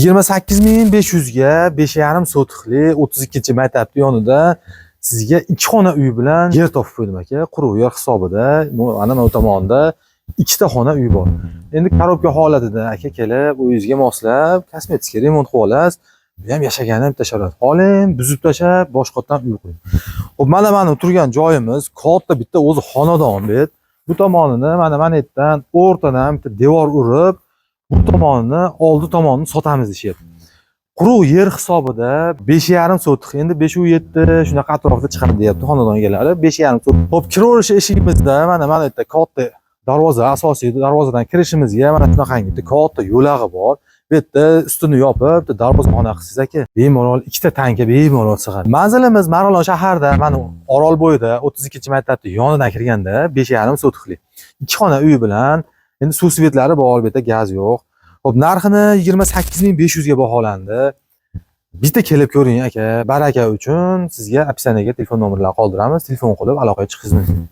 28500 ga 5,5 sotixli 32-maktabning yonida sizga 2 xona uy bilan yer topib qo'ydim aka. Quruq yer hisobida, mana bu tomonda 2 ta xona uy bor. Endi korobka holatida aka kelib, o'zingizga moslab, kosmetik remont qilib olasiz. Bu ham yashagani bitta sharoit. Oling, buzib tashab, boshqatdan uy quring. Xo'p, mana turgan joyimiz katta bitta o'zi xonadon bet. Bu tomonini mana yerdan o'rtadan bitta devor urib, bu tomonini, oldi tomonini sotamiz deyapti. Quruq yer hisobida 5,5 sotix, endi 5-7 shunaqa atrofda chiqadi deyapti xonadon egalari. 5,5 sotix. Xo'p, kiraverish eshigimizda mana yerda katta darvoza, asosiy darvozadan kirishimizga mana shunaqangi bitta katta yo'lag'i bor. Bu yerda ustini yopib, darvozaxona qilsangiz aka, bemalol 2 ta tanka bemalol sig'adi. Manzilimiz Marg'ilon shaharda, mana Orolbo'yida 32-maktabning yonidan kirganda 5,5 sotixli 2 xona uy bilan, endi suv svetlari bor, bu yerda gaz yo'q. Xo'p, narxini 28500 ga baholandi. Bitta kelib ko'ring aka, baraka uchun sizga opsiyaga telefon nomerlarini qoldiramiz. Telefon qilib aloqaga chiqishingiz mumkin.